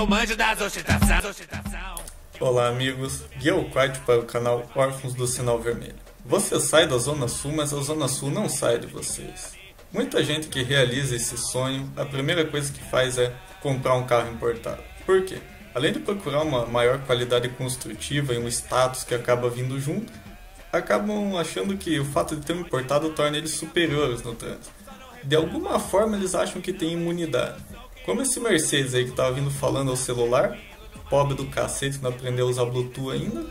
eu manjo das ostentação. Olá amigos, Guia Quite para o canal Órfãos do Sinal Vermelho. Você sai da Zona Sul, mas a Zona Sul não sai de vocês. Muita gente que realiza esse sonho, a primeira coisa que faz é comprar um carro importado. Por quê? Além de procurar uma maior qualidade construtiva e um status que acaba vindo junto, acabam achando que o fato de ter um importado torna eles superiores no trânsito. De alguma forma eles acham que tem imunidade. Como esse Mercedes aí que estava vindo falando ao celular, pobre do cacete que não aprendeu a usar Bluetooth ainda,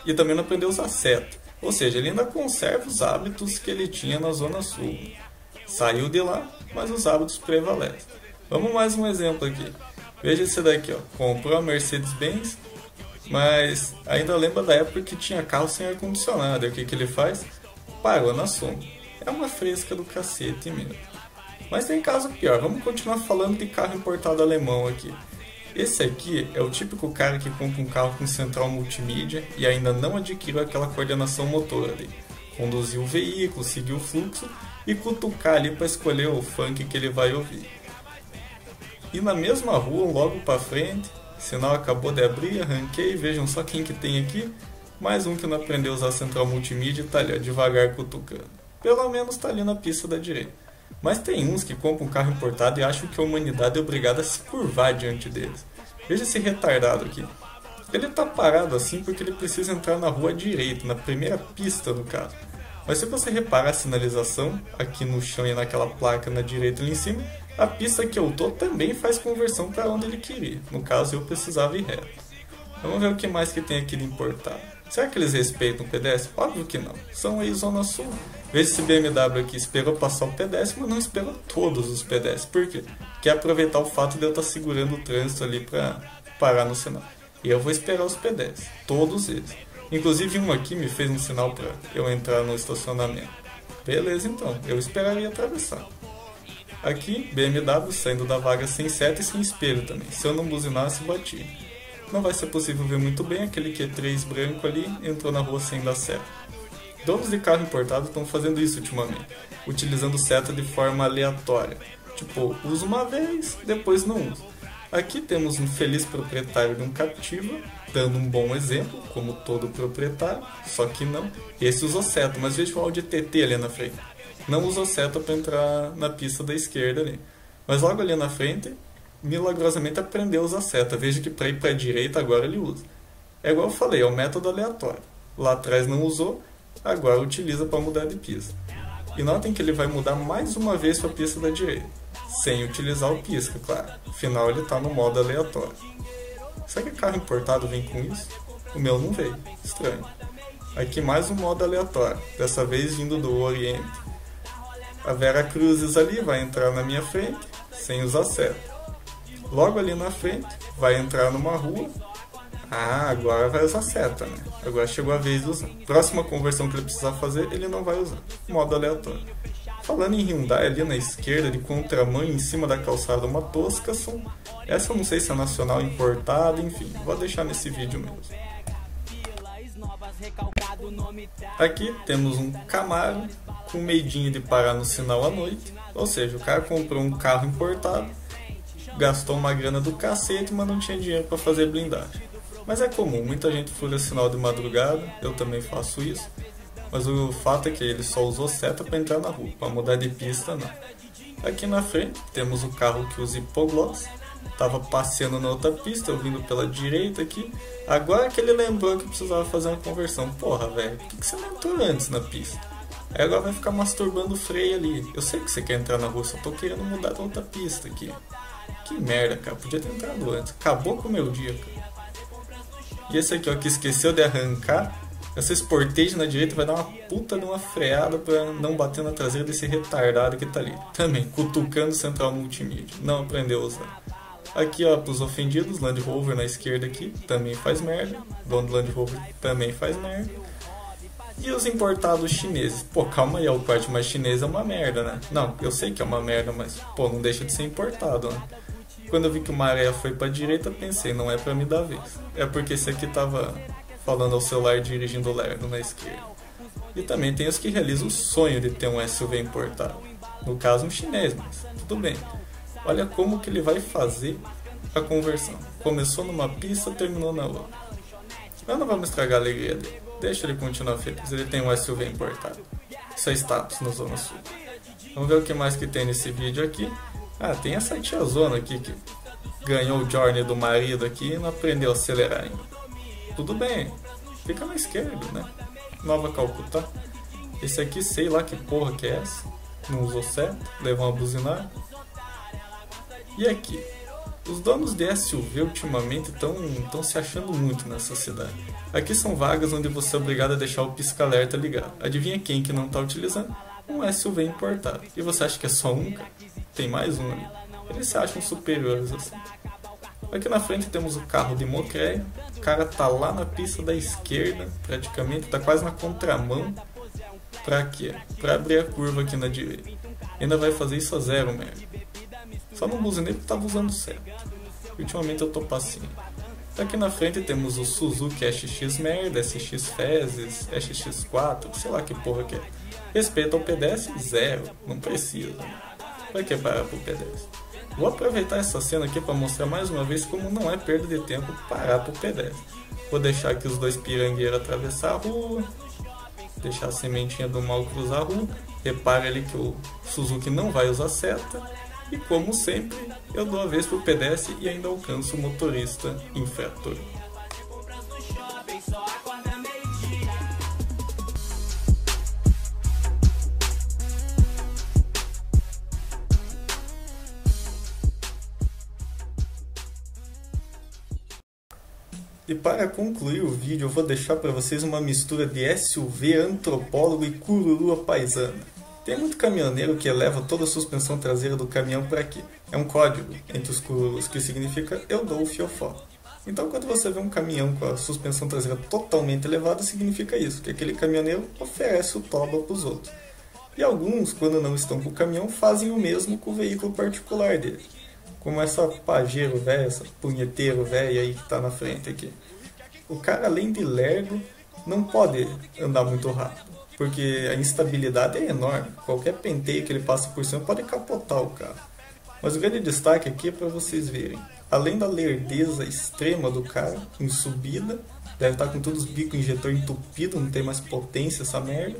e também não aprendeu a usar seta. Ou seja, ele ainda conserva os hábitos que ele tinha na Zona Sul. Saiu de lá, mas os hábitos prevalecem. Vamos mais um exemplo aqui. Veja esse daqui, ó. Comprou a Mercedes-Benz, mas ainda lembra da época que tinha carro sem ar-condicionado. E o que ele faz? Parou na sombra. É uma fresca do cacete mesmo. Mas tem caso pior. Vamos continuar falando de carro importado alemão aqui. Esse aqui é o típico cara que compra um carro com central multimídia e ainda não adquiriu aquela coordenação motora ali. Conduzir o veículo, seguir o fluxo e cutucar ali para escolher o funk que ele vai ouvir. E na mesma rua, logo para frente, sinal acabou de abrir, arranquei, vejam só quem que tem aqui. Mais um que não aprendeu a usar central multimídia e tá ali, ó, devagar cutucando. Pelo menos tá ali na pista da direita. Mas tem uns que compram um carro importado e acham que a humanidade é obrigada a se curvar diante deles. Veja esse retardado aqui. Ele tá parado assim porque ele precisa entrar na rua direita, na primeira pista do carro. Mas se você reparar a sinalização aqui no chão e naquela placa na direita ali em cima, a pista que eu tô também faz conversão para onde ele queria. No caso, eu precisava ir reto. Vamos ver o que mais que tem aqui de importado. Será que eles respeitam o pedestre? Óbvio que não. São aí Zona Sul. Veja esse BMW aqui, esperou passar o pedestre, mas não esperou todos os pedestres. Por quê? Quer aproveitar o fato de eu estar segurando o trânsito ali para parar no sinal. E eu vou esperar os pedestres, todos eles. Inclusive um aqui me fez um sinal para eu entrar no estacionamento. Beleza então, eu esperaria atravessar. Aqui, BMW saindo da vaga sem seta e sem espelho também. Se eu não buzinasse, batia. Não vai ser possível ver muito bem, aquele Q3 branco ali entrou na rua sem dar seta. Donos de carro importado estão fazendo isso ultimamente, utilizando seta de forma aleatória. Tipo, usa uma vez, depois não usa. Aqui temos um feliz proprietário de um Captiva, dando um bom exemplo, como todo proprietário, só que não. Esse usou seta, mas veja o Audi TT ali na frente. Não usou seta para entrar na pista da esquerda ali. Mas logo ali na frente, milagrosamente aprendeu a usar seta. Veja que para ir para a direita agora ele usa. É igual eu falei, é um método aleatório. Lá atrás não usou, agora utiliza para mudar de pista. E notem que ele vai mudar mais uma vez para a pista da direita, sem utilizar o pisca, claro. Afinal ele está no modo aleatório. Será que carro importado vem com isso? O meu não veio, estranho. Aqui mais um modo aleatório, dessa vez vindo do Oriente. A Vera Cruzes ali vai entrar na minha frente, sem usar seta. Logo ali na frente, vai entrar numa rua. Ah, agora vai usar seta, né? Agora chegou a vez de usar. Próxima conversão que ele precisar fazer, ele não vai usar. Modo aleatório. Falando em Hyundai, ali na esquerda, de contramão, em cima da calçada, uma Toscason. Essa eu não sei se é nacional importada, enfim. Vou deixar nesse vídeo mesmo. Aqui temos um Camaro com medinho de parar no sinal à noite. Ou seja, o cara comprou um carro importado, gastou uma grana do cacete, mas não tinha dinheiro para fazer blindagem. Mas é comum, muita gente fura sinal de madrugada, eu também faço isso. Mas o fato é que ele só usou seta para entrar na rua, para mudar de pista não. Aqui na frente temos o carro que usa hipogloss. Tava passeando na outra pista, eu vindo pela direita aqui. Agora que ele lembrou que precisava fazer uma conversão. Porra, velho, por que você não entrou antes na pista? Aí agora vai ficar masturbando o freio ali. Eu sei que você quer entrar na rua, só tô querendo mudar da outra pista aqui. Que merda, cara, podia ter entrado antes. Acabou com o meu dia, cara. E esse aqui, ó, que esqueceu de arrancar. Essa Sportage na direita vai dar uma puta de uma freada pra não bater na traseira desse retardado que tá ali. Também, cutucando central multimídia. Não aprendeu a usar. Aqui, ó, pros ofendidos, Land Rover na esquerda aqui, também faz merda. Dono do Land Rover também faz merda. E os importados chineses? Pô, calma aí, o quarto mais chinês é uma merda, né? Não, eu sei que é uma merda, mas, pô, não deixa de ser importado, né? Quando eu vi que o maré foi pra direita, pensei, não é pra me dar vez. É porque esse aqui tava falando ao celular dirigindo lerdo na esquerda. E também tem os que realizam o sonho de ter um SUV importado. No caso, um chinês, mas tudo bem. Olha como que ele vai fazer a conversão. Começou numa pista, terminou na outra. Mas não vamos estragar a alegria dele. Deixa ele continuar feliz. Ele tem um SUV importado. Isso é status na Zona Sul. Vamos ver o que mais que tem nesse vídeo aqui. Ah, tem essa tiazona aqui que ganhou o Journey do marido aqui e não aprendeu a acelerar ainda. Tudo bem, fica na esquerda, né? Nova Calcutá. Esse aqui, sei lá que porra que é essa. Não usou certo, levou uma buzinada. E aqui? Os donos de SUV ultimamente estão se achando muito nessa cidade. Aqui são vagas onde você é obrigado a deixar o pisca-alerta ligado. Adivinha quem que não está utilizando? Um SUV importado. E você acha que é só um, cara? Tem mais um ali. Eles se acham superiores assim. Aqui na frente temos o carro de Mocreia. O cara tá lá na pista da esquerda, praticamente, tá quase na contramão. Pra quê? Pra abrir a curva aqui na direita. Ainda vai fazer isso a zero, merda. Só não buzinei porque tava usando certo. Ultimamente eu tô passinho. Aqui na frente temos o Suzuki SX Merda, SX Fezes, SX4, sei lá que porra que é. Respeito ao pedestre, zero. Não precisa. Vai que parar pro pedestre. Vou aproveitar essa cena aqui para mostrar mais uma vez como não é perda de tempo parar pro pedestre. Vou deixar aqui os dois pirangueiros atravessar a rua. Deixar a sementinha do mal cruzar a rua. Repare ali que o Suzuki não vai usar seta. E como sempre, eu dou a vez pro pedestre e ainda alcanço o motorista infrator. E para concluir o vídeo, eu vou deixar para vocês uma mistura de SUV, antropólogo e cururu paisana. Tem muito caminhoneiro que eleva toda a suspensão traseira do caminhão para aqui. É um código entre os cururus que significa eu dou o fiofó. Então quando você vê um caminhão com a suspensão traseira totalmente elevada, significa isso, que aquele caminhoneiro oferece o toba para os outros. E alguns, quando não estão com o caminhão, fazem o mesmo com o veículo particular dele. Como essa pajeiro velho, essa punheteiro velho aí que está na frente aqui. O cara, além de lerdo, não pode andar muito rápido, porque a instabilidade é enorme. Qualquer penteio que ele passa por cima pode capotar o carro. Mas o grande destaque aqui é para vocês verem. Além da lerdeza extrema do cara, em subida, deve estar com todos os bicos injetor entupido, não tem mais potência essa merda.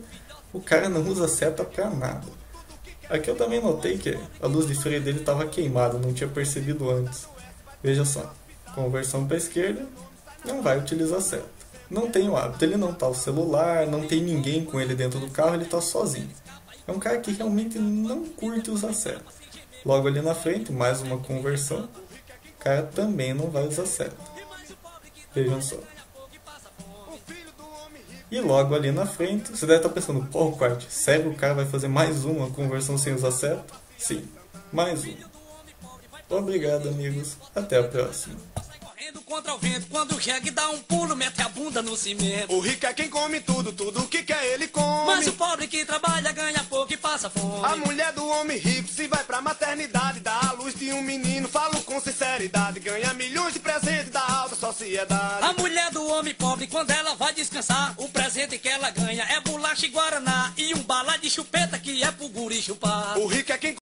O cara não usa seta pra nada. Aqui eu também notei que a luz de freio dele estava queimada, não tinha percebido antes. Veja só, conversão para a esquerda, não vai utilizar seta. Não tem o hábito, ele não tá o celular, não tem ninguém com ele dentro do carro, ele tá sozinho. É um cara que realmente não curte usar seta. Logo ali na frente, mais uma conversão, o cara também não vai usar seta. Vejam só. E logo ali na frente, você deve estar pensando, pô, Quart, sério o cara vai fazer mais uma conversão sem usar seta? Sim, mais uma. Obrigado, amigos. Até a próxima. Contra o vento, quando chega e dá um pulo, mete a bunda no cimento. O rico é quem come tudo, tudo que quer ele come. Mas o pobre que trabalha ganha pouco e passa fome. A mulher do homem rico se vai pra maternidade, dá a luz de um menino, falo com sinceridade, ganha milhões de presentes da alta sociedade. A mulher do homem pobre, quando ela vai descansar, o presente que ela ganha é bolacha e guaraná e um bala de chupeta que é pro guri chupar. O rico é quem